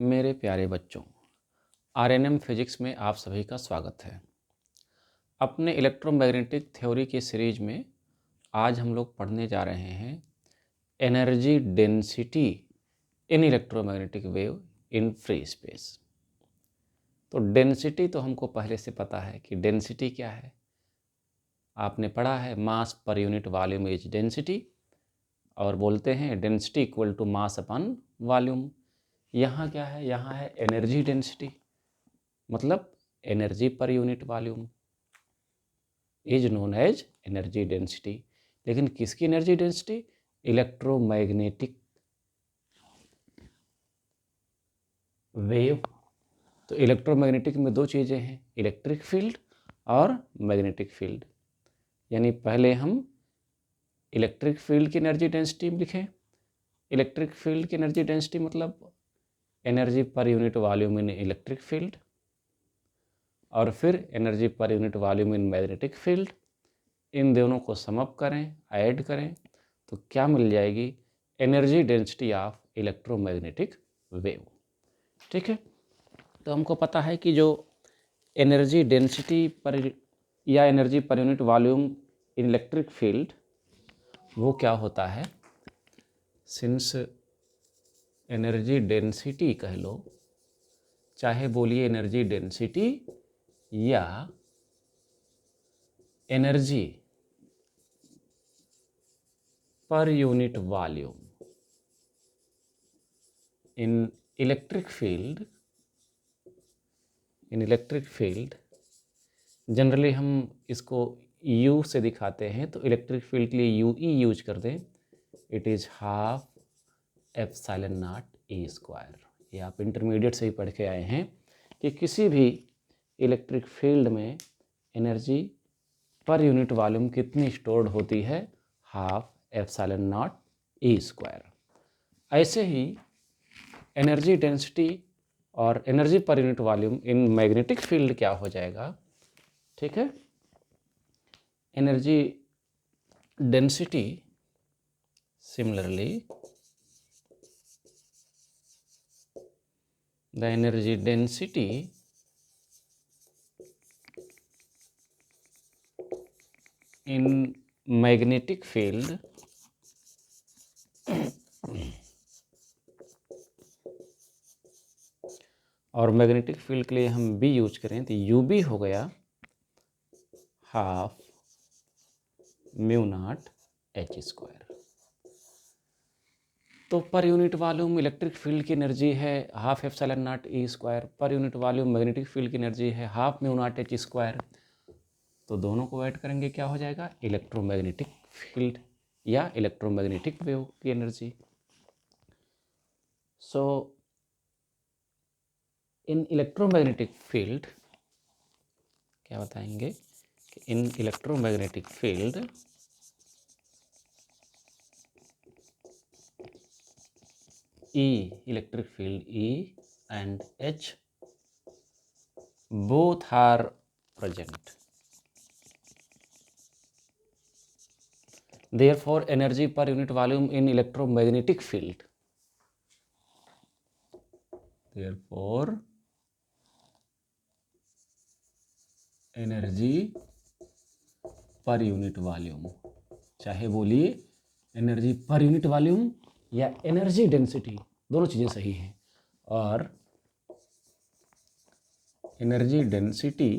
मेरे प्यारे बच्चों, आरएनएम फिजिक्स में आप सभी का स्वागत है। अपने इलेक्ट्रोमैग्नेटिक थ्योरी की सीरीज में आज हम लोग पढ़ने जा रहे हैं energy density in electromagnetic wave in free space. तो डेंसिटी तो हमको पहले से पता है कि डेंसिटी क्या है। आपने पढ़ा है मास पर यूनिट वॉल्यूम इज डेंसिटी, और बोलते हैं density equal to mass upon volume. यहाँ क्या है? यहाँ है एनर्जी डेंसिटी, मतलब energy per unit volume is known as energy density. लेकिन किसकी एनर्जी डेंसिटी? Electromagnetic wave. तो इलेक्ट्रोमैग्नेटिक में दो चीज़ें हैं, इलेक्ट्रिक फील्ड और मैग्नेटिक फील्ड। यानी पहले हम इलेक्ट्रिक फील्ड की एनर्जी डेंसिटी लिखें। इलेक्ट्रिक फील्ड की एनर्जी डेंसिटी मतलब energy per unit volume in electric field, और फिर energy per unit volume in magnetic field. इन दोनों को सम अप करें, ऐड करें, तो क्या मिल जाएगी? Energy density of electromagnetic wave. ठीक है, तो हमको पता है कि जो एनर्जी डेंसिटी पर या energy per unit volume in electric field वो क्या होता है। सिंस एनर्जी डेंसिटी कह लो, चाहे बोलिए एनर्जी डेंसिटी या energy per unit volume in electric field, generally हम इसको U से दिखाते हैं, तो इलेक्ट्रिक फील्ड के लिए UE यूज कर दें। It is half epsilon naught E square. ये आप इंटरमीडिएट से ही पढ़ के आए हैं कि किसी भी इलेक्ट्रिक फील्ड में एनर्जी पर यूनिट वॉल्यूम कितनी स्टोर्ड होती है? Half epsilon naught E square. ऐसे ही एनर्जी डेंसिटी और energy per unit volume in magnetic field क्या हो जाएगा? ठीक है, energy density similarly the energy density in magnetic field और मैग्नेटिक फील्ड के लिए हम B यूज करें तो UB हो गया half mu naught H square. तो per unit volume electric field की एनर्जी है half epsilon naught E square, per unit volume magnetic field की एनर्जी है half mu naught H square. तो दोनों को ऐड करेंगे क्या हो जाएगा? इलेक्ट्रोमैग्नेटिक फील्ड या इलेक्ट्रोमैग्नेटिक वेव की energy. So in electromagnetic field क्या बताएंगे कि in electromagnetic field E, electric field E and H both are present. Therefore, energy per unit volume in electromagnetic field. Therefore, energy पर unit volume, चाहे बोलिए energy per unit volume या energy density, दोनों चीज़ें सही हैं। और एनर्जी डेंसिटी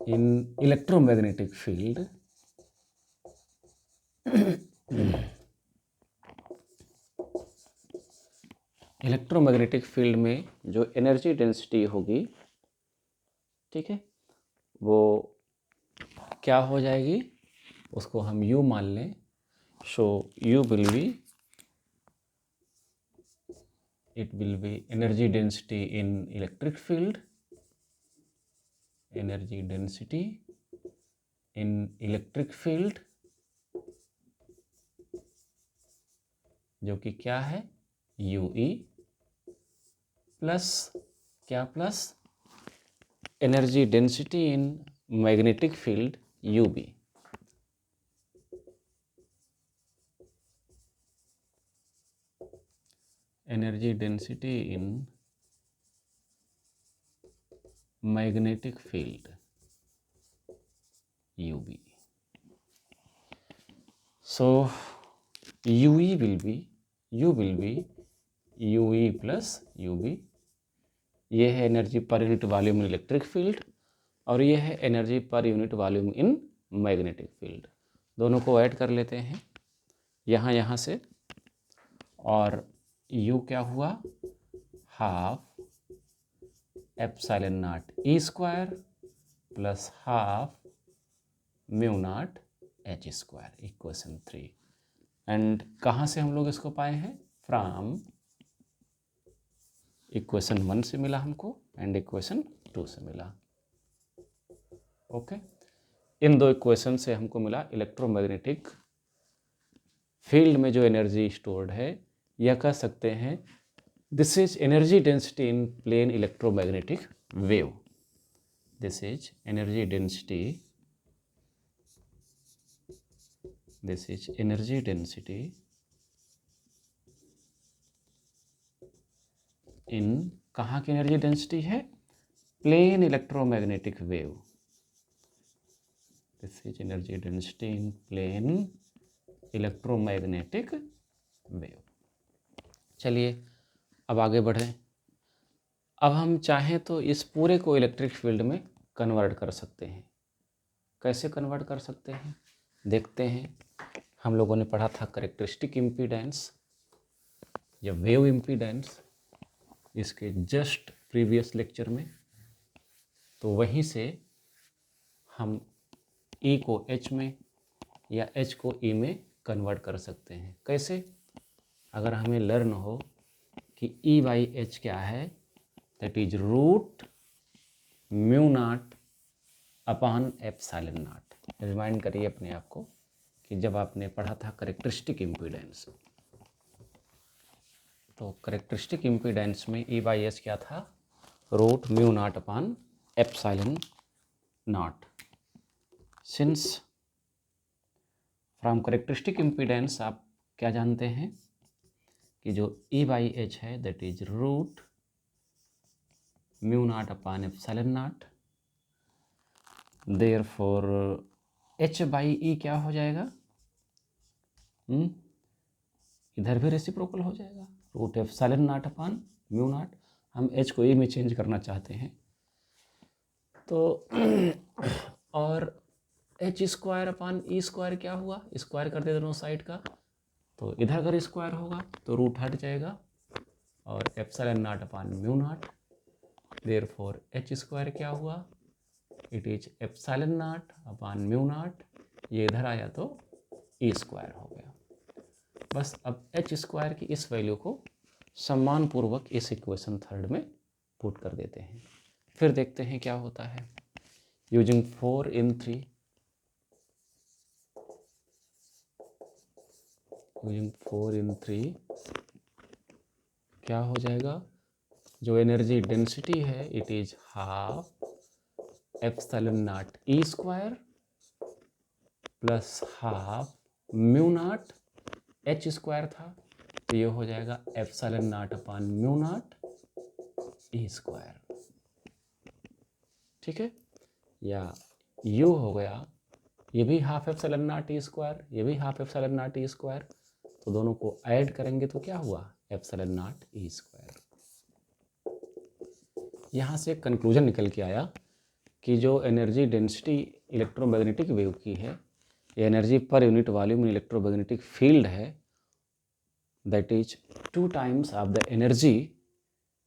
इन electromagnetic field electromagnetic field में जो एनर्जी डेंसिटी होगी, ठीक है, वो क्या हो जाएगी? उसको हम U मान लें। सो U will be, it will be energy density in electric field, energy density in electric field, जो कि क्या है? UE प्लस क्या? Plus energy density in magnetic field UB। Energy density in magnetic field UV. So UE will be UE plus UV. ये है energy per unit volume in electric field और ये है energy per unit volume in magnetic field. दोनों को add कर लेते हैं यहाँ से, और U क्या हुआ, half epsilon naught E square plus half mu naught H square, equation 3। And कहाँ से हम लोग इसको पाए हैं, फ्रॉम इक्वेशन 1 से मिला हमको एंड इक्वेशन 2 से मिला। ओके, इन दो इक्वेशन से हमको मिला इलेक्ट्रोमैग्नेटिक फील्ड में जो एनर्जी स्टोर्ड है, यह कह सकते हैं this is energy density in plane electromagnetic wave. This is energy density, this is energy density in, कहाँ की एनर्जी डेंसिटी है, plane electromagnetic wave. This is energy density in plane electromagnetic wave. चलिए अब आगे बढ़ें। अब हम चाहें तो इस पूरे को इलेक्ट्रिक फील्ड में कन्वर्ट कर सकते हैं। कैसे कन्वर्ट कर सकते हैं देखते हैं। हम लोगों ने पढ़ा था कैरेक्टरिस्टिक इम्पीडेंस या वेव इम्पीडेंस इसके जस्ट प्रीवियस लेक्चर में, तो वहीं से हम E को H में या H को E में कन्वर्ट कर सकते हैं। कैसे, अगर हमें लर्न हो कि E/H क्या है, that is root mu naught upon epsilon naught. Remind करिए अपने आप को कि जब आपने पढ़ा था कैरेक्टरिस्टिक इम्पीडेंस, तो कैरेक्टरिस्टिक इम्पीडेंस में E/H क्या था, root mu naught upon epsilon naught. Since from characteristic impedance आप क्या जानते हैं कि जो E/H है that is root mu naught upon epsilon naught. Therefore H/E क्या हो जाएगा, इधर भी रेसिप्रोकल हो जाएगा, root epsilon not upon mu naught. हम H को E में चेंज करना चाहते हैं तो और H square upon E square क्या हुआ, स्क्वायर कर दे दोनों साइड का, तो इधर अगर स्क्वायर होगा तो रूट हट जाएगा और epsilon not upon mu naught. Therefore H square क्या हुआ, it is epsilon not upon mu naught, ये इधर आया तो E स्क्वायर हो गया। बस अब H स्क्वायर की इस वैल्यू को सम्मानपूर्वक इस इक्वेशन 3 में पुट कर देते हैं। फिर देखते हैं क्या होता है। यूजिंग 4 in 3, यूजिंग 4 in 3 क्या हो जाएगा, जो एनर्जी डेंसिटी है it is half epsilon naught E square plus half mu naught H square था, तो ये हो जाएगा epsilon not upon mu naught E square. ठीक है, या U हो गया, ये भी half epsilon naught E square, ये भी half epsilon naught E square, तो दोनों को ऐड करेंगे तो क्या हुआ, एप्सिलॉन नॉट E स्क्वायर। यहाँ से कंक्लूजन निकल के आया कि जो एनर्जी डेंसिटी इलेक्ट्रोमैग्नेटिक वेव की है, ये energy per unit volume in electromagnetic field है, that is 2 times of the energy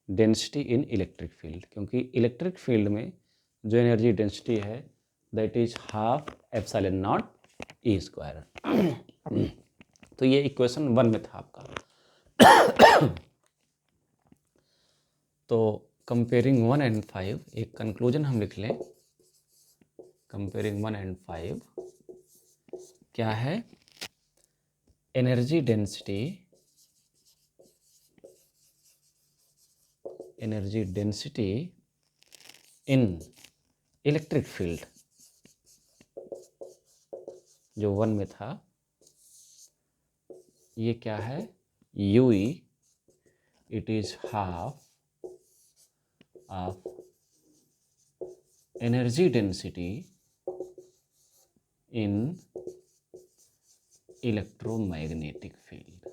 density in electric field. क्योंकि इलेक्ट्रिक फील्ड में जो एनर्जी डेंसिटी है that is half epsilon naught E square. तो ये इक्वेशन 1 में था आपका। तो कंपेयरिंग 1 and 5 एक कंक्लूजन हम लिख लें। कंपेयरिंग 1 and 5 क्या है, energy density in electric field जो 1 में था, ये क्या है, UE it is half of energy density in electromagnetic field.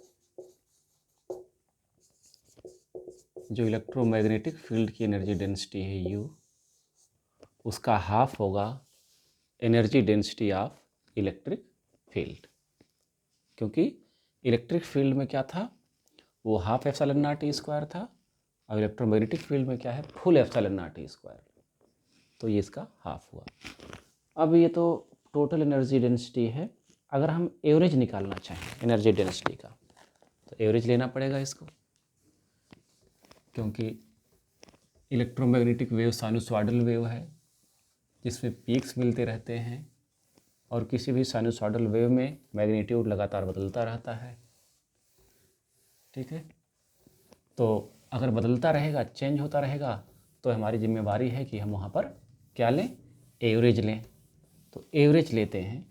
जो इलेक्ट्रोमैग्नेटिक फील्ड की एनर्जी डेंसिटी है U, उसका हाफ होगा energy density of electric field. क्योंकि इलेक्ट्रिक फील्ड में क्या था, वो half epsilon naught E square था, और इलेक्ट्रोमैग्नेटिक फील्ड में क्या है, full epsilon naught E square. तो ये इसका हाफ हुआ। अब ये तो टोटल एनर्जी डेंसिटी है। अगर हम एवरेज निकालना चाहें एनर्जी डेंसिटी का, तो एवरेज लेना पड़ेगा इसको, क्योंकि इलेक्ट्रोमैग्नेटिक वेव साइनसॉइडल वेव है जिसमें पीक्स मिलते रहते हैं, और किसी भी साइनसॉइडल वेव में मैग्नीट्यूड लगातार बदलता रहता है। ठीक है, तो अगर बदलता रहेगा, चेंज होता रहेगा, तो हमारी जिम्मेवारी है कि हम वहाँ पर क्या लें, एवरेज लें। तो एवरेज लेते हैं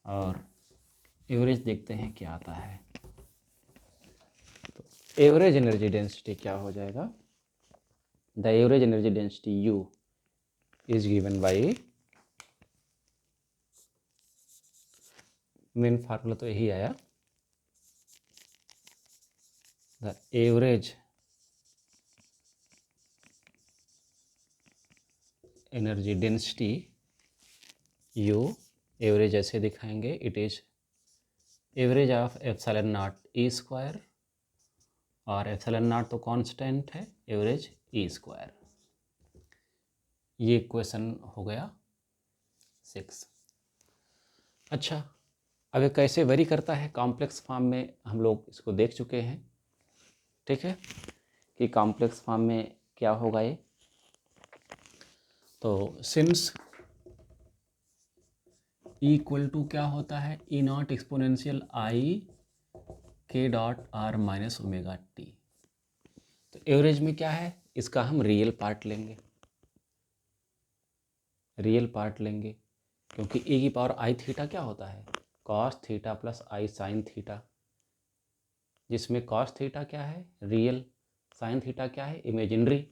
और एवरेज देखते हैं क्या आता है। तो एवरेज एनर्जी डेंसिटी क्या हो जाएगा, the average energy density U is given by, main formula तो यही आया, the average energy density U, average ऐसे दिखाएंगे, it is average of epsilon naught E square, और एप्सिलॉन नॉट तो कांस्टेंट है, एवरेज ई स्क्वायर। ये क्वेश्चन हो गया 6। अच्छा, अब ये कैसे वेरी करता है कॉम्प्लेक्स फॉर्म में, हम लोग इसको देख चुके हैं। ठीक है, कि कॉम्प्लेक्स फॉर्म में क्या होगा ये। तो सिंस इक्वल टू क्या होता है, ई नॉट एक्सपोनेंशियल आई के dot r minus omega T. तो एवरेज में क्या है, इसका हम रियल पार्ट लेंगे, रियल पार्ट लेंगे, क्योंकि e की पावर आई थीटा क्या होता है, कॉस थीटा प्लस आई साइन थीटा, जिसमें कॉस थीटा क्या है, रियल, साइन थीटा क्या है, इमेजिनरी।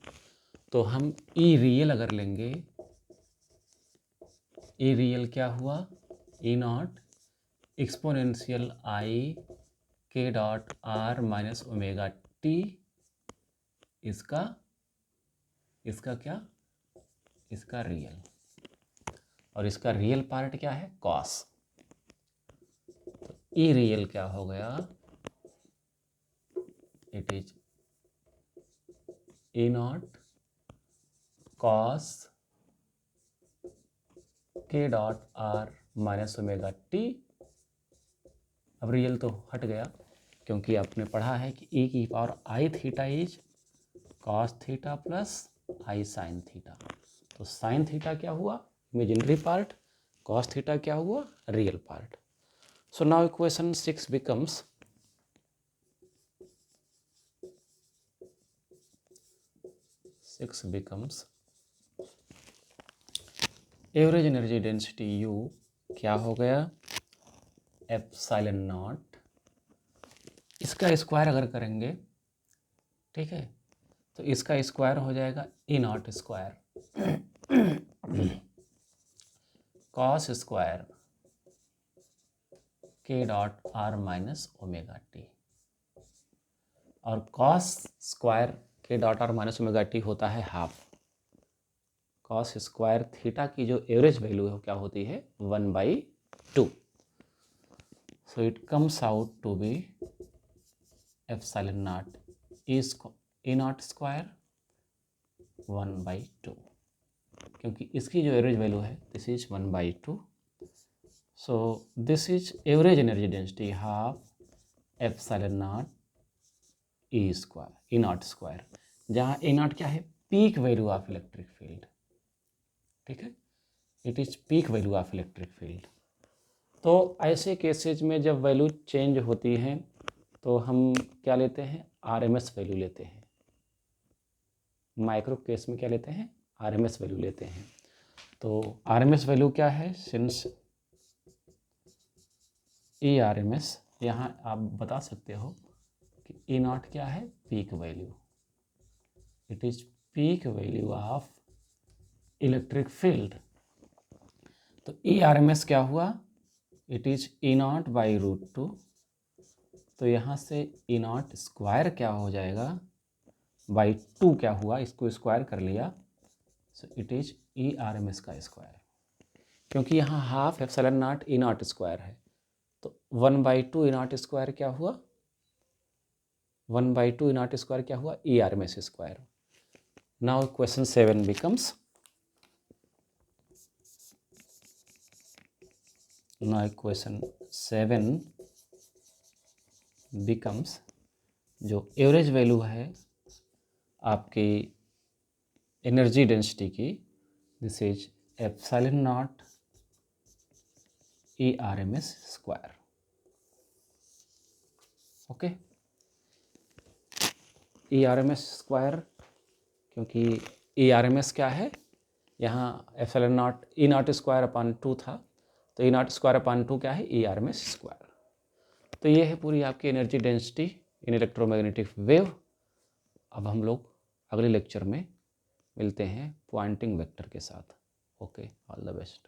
तो हम ई रियल अगर लेंगे, ई रियल क्या हुआ, ई नॉट एक्सपोनेंशियल आई के dot r minus omega T, इसका क्या, इसका रियल, और इसका रियल पार्ट क्या है, कॉस। तो ई रियल क्या हो गया, it is E naught cos k dot r minus omega t. अब रियल तो हट गया, क्योंकि आपने पढ़ा है कि ई की power I theta is cos theta plus I sine theta. तो साइन थीटा क्या हुआ, इमेजिनरी पार्ट, कॉस थीटा क्या हुआ, real part. So now equation 6 becomes average energy density U क्या हो गया, एप्सिलॉन नॉट, इसका स्क्वायर अगर करेंगे, ठीक है, तो इसका स्क्वायर हो जाएगा ई नॉट स्क्वायर कॉस स्क्वायर के dot r minus omega T, और कॉस स्क्वायर के dot r minus omega T होता है हाफ। कॉस स्क्वायर थीटा की जो एवरेज वैल्यू है क्या होती है, 1/2। So it comes out to be epsilon naught E naught square 1/2, क्योंकि इसकी जो एवरेज वैल्यू है this is 1/2। So this is average energy density half epsilon naught E square, E naught square, जहाँ A naught क्या है, peak value of electric field. ठीक है, it is peak value of electric field. तो ऐसे cases में जब value change होती हैं, तो हम क्या लेते हैं, आरएमएस वैल्यू लेते हैं। माइक्रो केस में क्या लेते हैं, आरएमएस वैल्यू लेते हैं। तो आरएमएस वैल्यू क्या है, सिंस ई आरएमएस, यहाँ आप बता सकते हो कि ई नॉट क्या है, peak value. It is peak value of electric field. तो ERMS क्या हुआ? It is E0/√2. तो यहाँ से E0 स्क्वायर क्या हो जाएगा? बाई 2 क्या हुआ? इसको स्क्वायर कर लिया, सो इट इज ERMS का स्क्वायर, क्योंकि यहाँ half epsilon not E0 square है। तो 1/2 E0 स्क्वायर क्या हुआ? 1/2 E0 स्क्वायर क्या हुआ? ERMS square. Now question 7 becomes, now question 7 becomes, जो एवरेज वैल्यू है आपकी एनर्जी डेंसिटी की, this is epsilon not ERMS square. Okay, ERMS square, क्योंकि ERMS क्या है, यहाँ epsilon not E0 square upon 2 था, तो E0 स्क्वायर अपॉन 2 क्या है? ERMS square. तो ये है पूरी आपकी एनर्जी डेंसिटी इन इलेक्ट्रोमैग्नेटिक वेव। अब हम लोग अगले लेक्चर में मिलते हैं पॉइंटिंग वेक्टर के साथ। Okay, all the best.